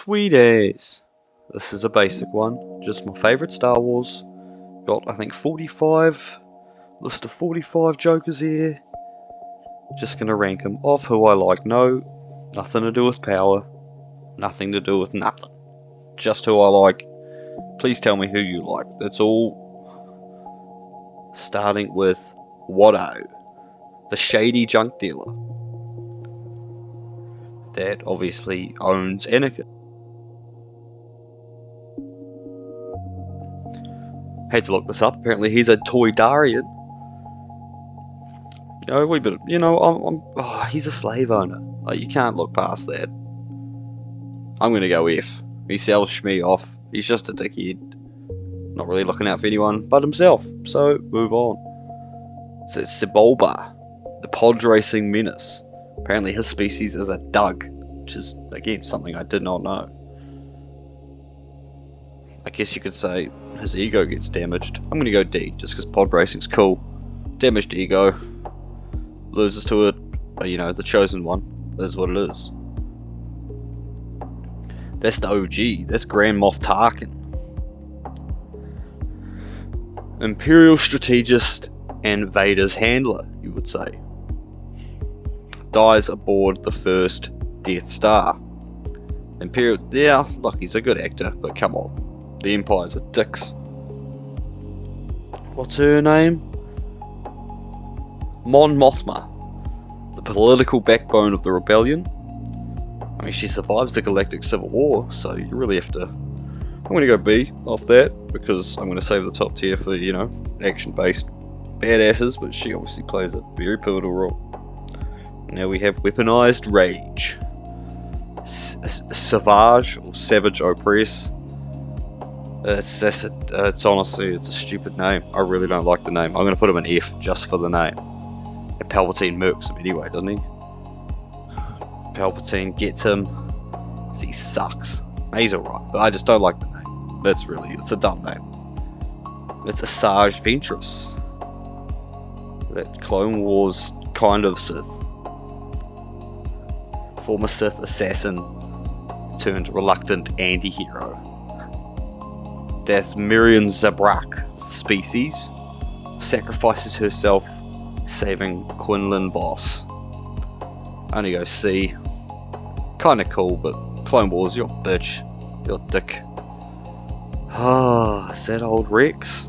Sweet as. This is a basic one, just my favourite Star Wars. Got, I think, 45, list of 45 Jokers here. Just gonna rank them off who I like. No, nothing to do with power, nothing to do with nothing. Just who I like. Please tell me who you like. That's all. Starting with Watto, the shady junk dealer that obviously owns Anakin. Had to look this up. Apparently, he's a Toydarian. He's a slave owner. Like, you can't look past that. I'm gonna go F. He sells Shmi off. He's just a dickhead. Not really looking out for anyone but himself. So, move on. So, it's Sebulba, the pod racing menace. Apparently, his species is a Dug, which is, again, something I did not know. I guess you could say his ego gets damaged. I'm gonna go D, just because pod racing's cool. Damaged ego. Loses to it, the chosen one. That's what it is. That's the OG. That's Grand Moff Tarkin. Imperial strategist and Vader's handler, you would say. Dies aboard the first Death Star. Imperial, yeah, look, he's a good actor, but come on. The Empire's are dicks. What's her name? Mon Mothma, the political backbone of the rebellion. I mean, she survives the Galactic Civil War, so you really have to... I'm going to go B off that, because I'm going to save the top tier for, action-based badasses, but she obviously plays a very pivotal role. Now we have Weaponized Rage. Savage, or Savage Opress. It's honestly, it's a stupid name. I really don't like the name. I'm going to put him an F just for the name. And Palpatine murks him anyway, doesn't he? Palpatine gets him. He sucks. He's alright, but I just don't like the name. It's a dumb name. It's Asajj Ventress. That Clone Wars kind of Sith. Former Sith assassin turned reluctant anti-hero. Death Miriam Zabrak species sacrifices herself, saving Quinlan Voss. Only go C. Kinda cool, but Clone Wars, you're a bitch. You're a dick. Ah, is that old Rex?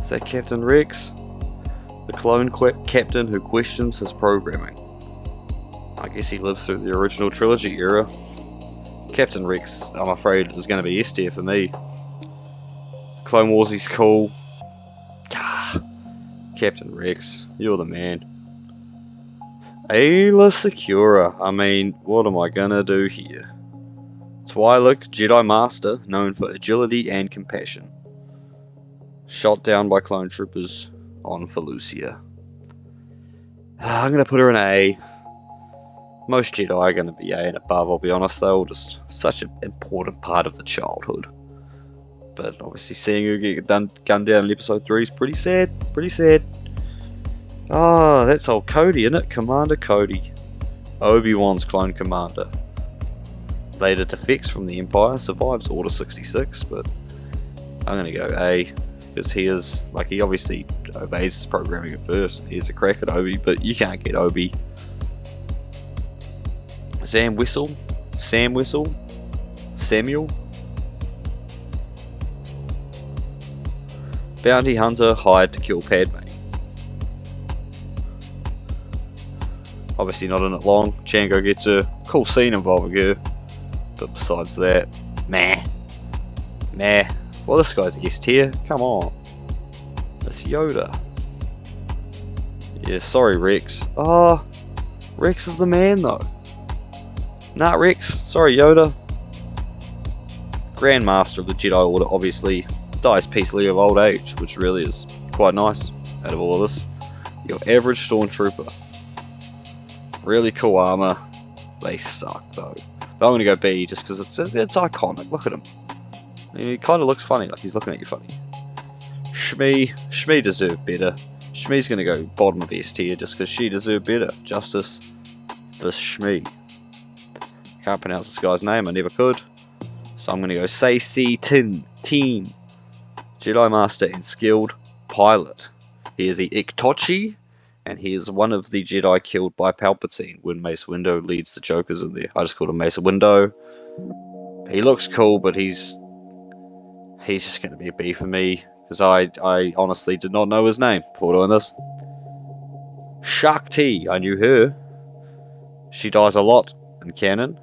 Is that Captain Rex? The clone captain who questions his programming. I guess he lives through the original trilogy era. Captain Rex, I'm afraid, is going to be S tier for me. Clone Wars, he's cool. Captain Rex, you're the man. Ayla Secura, I mean, what am I going to do here? Twi'lek, Jedi Master, known for agility and compassion. Shot down by clone troopers on Felucia. I'm going to put her in A. Most Jedi are going to be A and above, I'll be honest. They're all just such an important part of the childhood. But obviously seeing her get gunned down in episode 3 is pretty sad. Pretty sad. Ah, that's old Cody, isn't it? Commander Cody. Obi-Wan's clone commander. Later defects from the Empire, survives Order 66, but I'm going to go A. Because he obviously obeys his programming at first. He's a crack at Obi, but you can't get Obi. Sam Whistle? Samuel? Bounty hunter hired to kill Padme. Obviously not in it long. Django gets a cool scene involving her. But besides that, meh. Well, this guy's a S tier. Come on. It's Yoda. Yeah, sorry Rex. Oh, Rex is the man though. Nah, Rex. Sorry, Yoda. Grand Master of the Jedi Order obviously dies peacefully of old age, which really is quite nice out of all of this. Your average Stormtrooper. Really cool armor. They suck though. But I'm going to go B just because it's iconic. Look at him. He kind of looks funny, like he's looking at you funny. Shmi deserved better. Shmi's going to go bottom of S tier just because she deserved better. Justice for Shmi. can't pronounce this guy's name, I never could. So I'm going to go Sei Tin, Jedi Master and skilled pilot. He is the Iktochi, and he is one of the Jedi killed by Palpatine when Mace Windu leads the Jokers in there. I just called him Mace Windu. He looks cool, but he's just going to be a B for me, because I honestly did not know his name before doing this. Shakti, I knew her. She dies a lot in canon.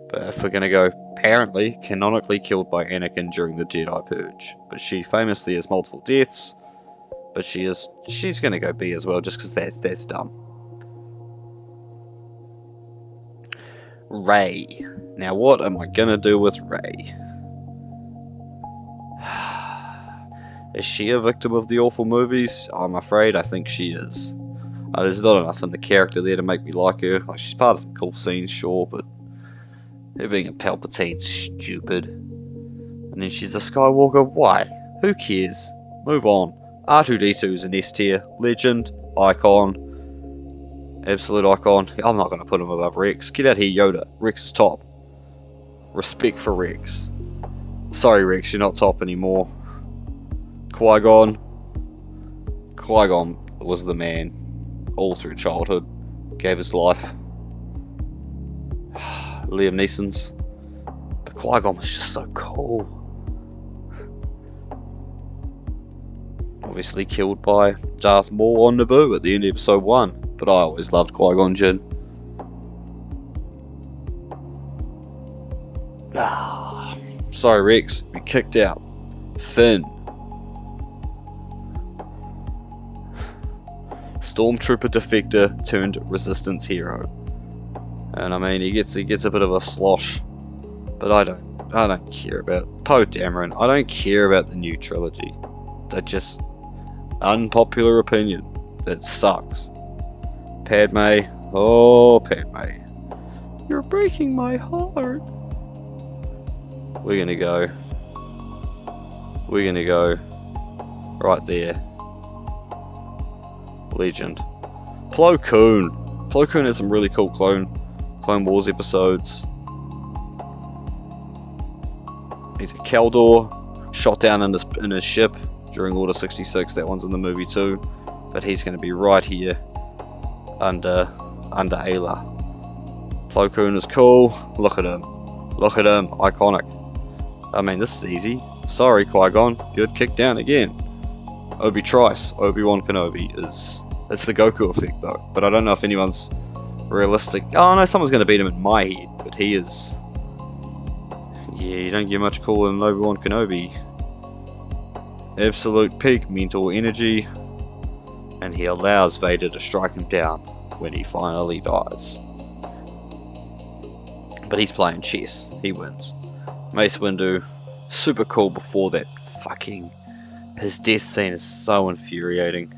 But if we're going to go, apparently, canonically killed by Anakin during the Jedi Purge. But she famously has multiple deaths. But she's going to go B as well, just because that's dumb. Rey. Now what am I going to do with Rey? Is she a victim of the awful movies? I'm afraid I think she is. There's not enough in the character there to make me like her. Like, she's part of some cool scenes, sure, but her being a Palpatine's stupid. And then she's a Skywalker. Why? Who cares? Move on. R2-D2's an S tier. Legend. Icon. Absolute icon. I'm not going to put him above Rex. Get out here, Yoda. Rex is top. Respect for Rex. Sorry, Rex, you're not top anymore. Qui-Gon. Qui-Gon was the man all through childhood. Gave his life. Liam Neeson's. But Qui-Gon was just so cool. Obviously killed by Darth Maul on Naboo at the end of episode 1. But I always loved Qui-Gon Jinn. Sorry, Rex. We kicked out. Finn. Stormtrooper defector turned resistance hero. And I mean, he gets a bit of a slosh. But I don't care about Poe Dameron. I don't care about the new trilogy. They're just unpopular opinion. It sucks. Padme. Oh, Padme. You're breaking my heart. We're gonna go right there. Legend. Plo Koon. Plo Koon has some really cool Clone Wars episodes. He's a Caldor, shot down in his ship during Order 66. That one's in the movie too, but he's going to be right here under Ayla. Plo Koon is cool. Look at him, iconic. I mean, this is easy. Sorry, Qui-Gon, you'd kicked down again. Obi-Wan Kenobi it's the Goku effect though, but I don't know if anyone's realistic. Oh no, someone's going to beat him in my head, but he is. Yeah, you don't get much cooler than Obi-Wan Kenobi. Absolute peak mental energy, and he allows Vader to strike him down when he finally dies. But he's playing chess. He wins. Mace Windu, super cool before that fucking. His death scene is so infuriating.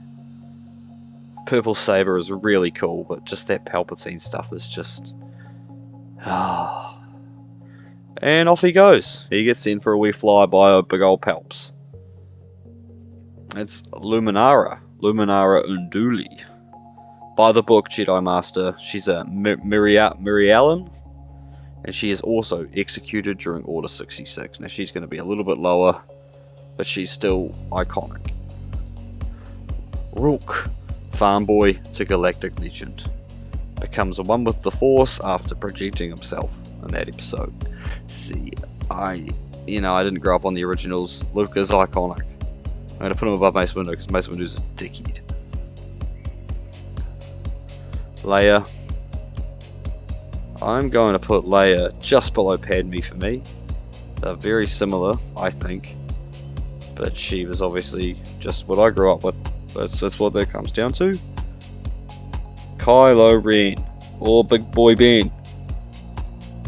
Purple Saber is really cool, but just that Palpatine stuff is just. And off he goes. He gets in for a wee flyby of big old Palps. It's Luminara Unduli. By the book Jedi Master, she's a Mirialan, and she is also executed during Order 66. Now she's going to be a little bit lower, but she's still iconic. Rook, farm boy to galactic legend, becomes one with the Force after projecting himself in that episode. See, I didn't grow up on the originals. Luke is iconic. I'm going to put him above Mace Windu because Mace Windu's a dickhead. Leia. I'm going to put Leia just below Padme for me. They're very similar, I think. But she was obviously just what I grew up with. That's what that comes down to. Kylo Ren, or Big Boy Ben.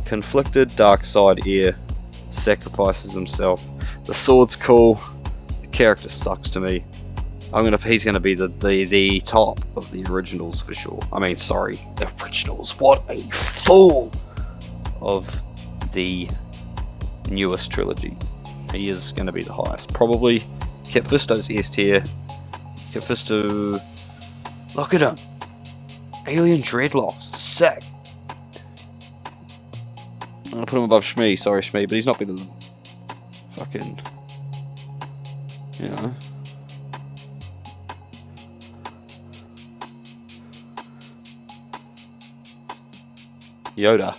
Conflicted dark side heir, sacrifices himself. The sword's cool. The character sucks to me. He's gonna be the top of the originals for sure. I mean, sorry, the originals. What a fool! Of the newest trilogy, he is gonna be the highest. Probably Kit Fisto's S tier. Kit Fisto, look at him. Alien dreadlocks, sick. I'm gonna put him above Shmi. Sorry, Shmi, but he's not better than fucking, you know. Yoda.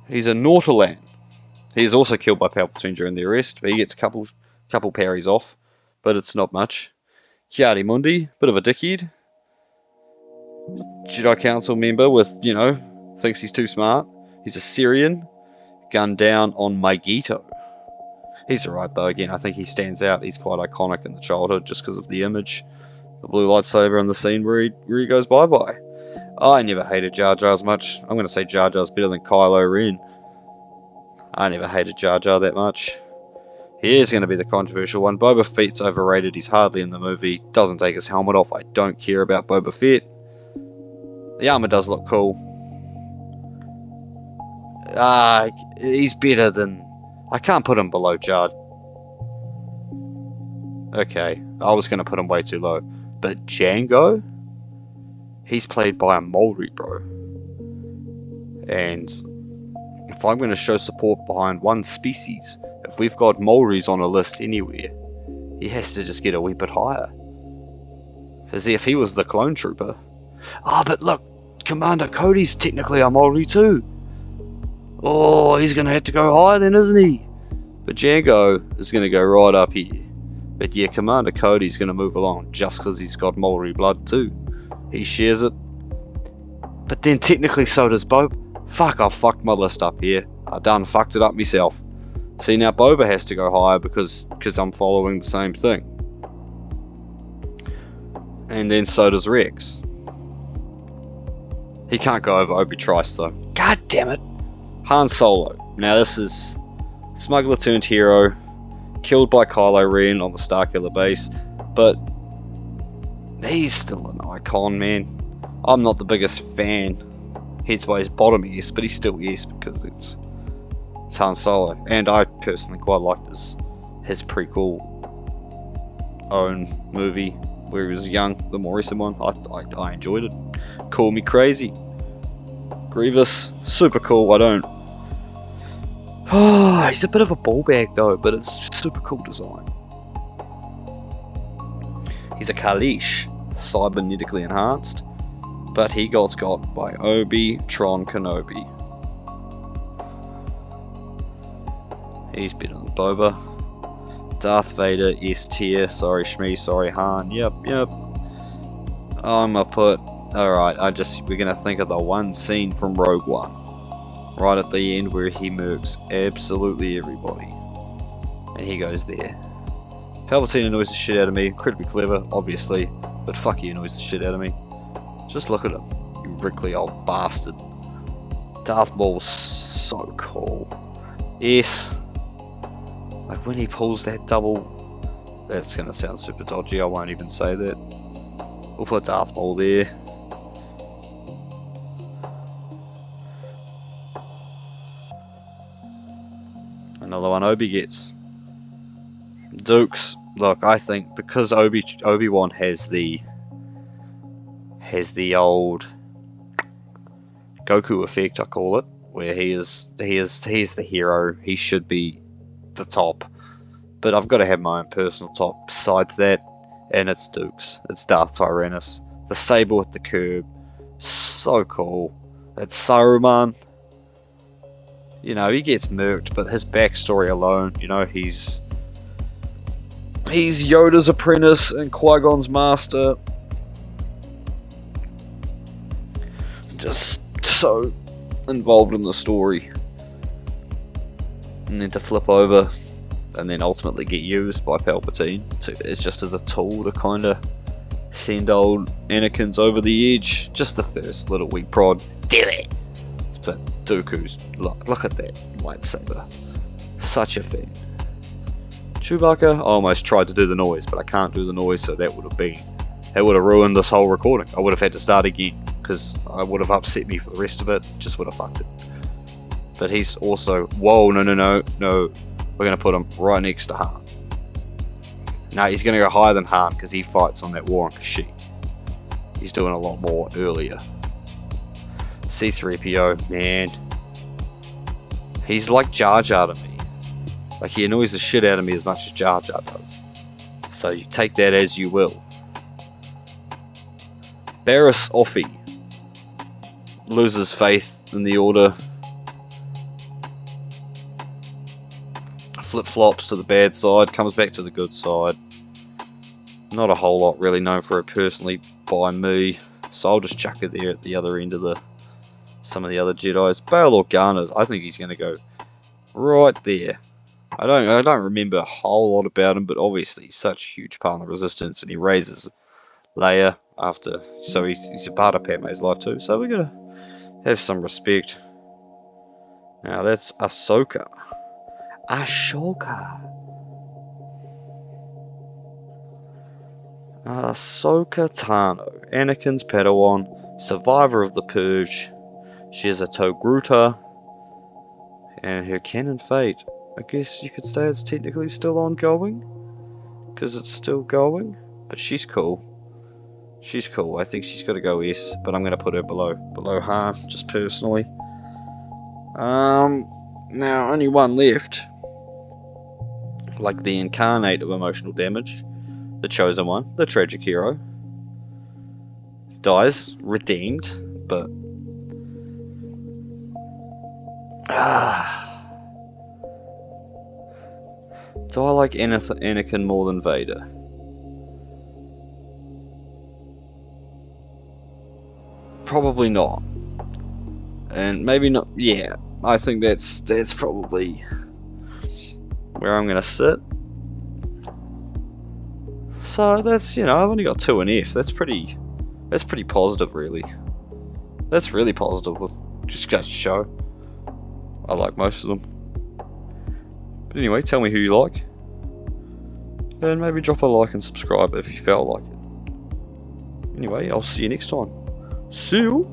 He's a Nautolan. He is also killed by Palpatine during the arrest, but he gets a couple parries off, but it's not much. Kiadi Mundi, bit of a dickhead. Jedi Council member with, you know, thinks he's too smart. He's a Syrian. Gunned down on Maigito. He's alright though, again, I think he stands out. He's quite iconic in the childhood just because of the image. The blue lightsaber and the scene where he goes bye-bye. I never hated Jar Jar as much. I'm going to say Jar Jar's better than Kylo Ren. I never hated Jar Jar that much. He is going to be the controversial one. Boba Fett's overrated. He's hardly in the movie. Doesn't take his helmet off. I don't care about Boba Fett. The armor does look cool. He's better than... I can't put him below Jar. Okay, I was going to put him way too low. But Jango? He's played by a Maori, bro. And if I'm going to show support behind one species, if we've got Maoris on a list anywhere, he has to just get a wee bit higher. As if he was the clone trooper. Oh, but look, Commander Cody's technically a Maori too. Oh, he's going to have to go higher then, isn't he? But Jango is going to go right up here. But yeah, Commander Cody's going to move along just because he's got Maori blood too. He shares it. But then technically so does Boba. Fuck, I fucked my list up here. I done fucked it up myself. See, now Boba has to go higher because I'm following the same thing. And then so does Rex. He can't go over Obi Trice though. God damn it. Han Solo. Now this is smuggler turned hero. Killed by Kylo Ren on the Starkiller base. But he's still an icon, man. I'm not the biggest fan. Heads by his bottom, yes, but he's still yes because it's Han Solo. And I personally quite liked his prequel own movie where he was young, the more recent one. I enjoyed it. Call me crazy. Grievous, super cool. Oh, he's a bit of a ball bag though, but it's super cool design. He's a Kalish, cybernetically enhanced, but he got by Obi-Tron Kenobi. He's better than Boba. Darth Vader, S tier. Sorry Shmi, sorry Han. Yep. I'ma put... Alright, we're gonna think of the one scene from Rogue One. Right at the end where he murks absolutely everybody. And he goes there. Palpatine annoys the shit out of me. Incredibly clever, obviously. But fuck, he annoys the shit out of me. Just look at him. You wrinkly old bastard. Darth Maul's so cool. Yes. Like when he pulls that double... That's gonna sound super dodgy, I won't even say that. We'll put Darth Maul there. Another one Obi gets. Dukes. Look, I think because Obi-Wan has the old Goku effect, I call it, where he's the hero. He should be the top. But I've got to have my own personal top besides that, and it's Dukes. It's Darth Tyrannus. The saber with the curb. So cool. It's Saruman. You know, he gets murked, but his backstory alone, you know, he's Yoda's apprentice and Qui-Gon's master. Just so involved in the story. And then to flip over and then ultimately get used by Palpatine it's just as a tool to kind of send old Anakin's over the edge. Just the first little weak prod. Do it! But Dooku's, look at that lightsaber. Such a fan. Chewbacca, I almost tried to do the noise, but I can't do the noise, so that would have ruined this whole recording. I would have had to start again, because I would have upset me for the rest of it. Just would have fucked it. But he's also, whoa, no. We're going to put him right next to Han. No, he's going to go higher than Han, because he fights on that war on Kashyyyk. He's doing a lot more earlier. C-3PO, man. He's like Jar Jar to me. Like, he annoys the shit out of me as much as Jar Jar does. So you take that as you will. Barriss Offee loses faith in the Order. Flip-flops to the bad side, comes back to the good side. Not a whole lot really known for her personally by me, so I'll just chuck her there at the other end of some of the other Jedis. Bail Organa's, I think he's going to go right there. I don't remember a whole lot about him, but obviously he's such a huge part of the Resistance, and he raises Leia after, so he's a part of Padme's life too. So we're gonna have some respect. Now that's Ahsoka. Ahsoka Tano, Anakin's Padawan, survivor of the Purge. She is a Togruta, and her canon fate, I guess you could say it's technically still ongoing, because it's still going, but she's cool. She's cool. I think she's got to go S, but I'm going to put her below Han, just personally. Now only one left. Like the incarnate of emotional damage, the chosen one, the tragic hero, dies redeemed, but do I like Anakin more than Vader? Probably not, and maybe not. Yeah, I think that's probably where I'm gonna sit. So that's, I've only got 2 in F. That's pretty positive, really. That's really positive. With just goes to show, I like most of them. But anyway, tell me who you like, and maybe drop a like and subscribe if you felt like it. Anyway, I'll see you next time. See you.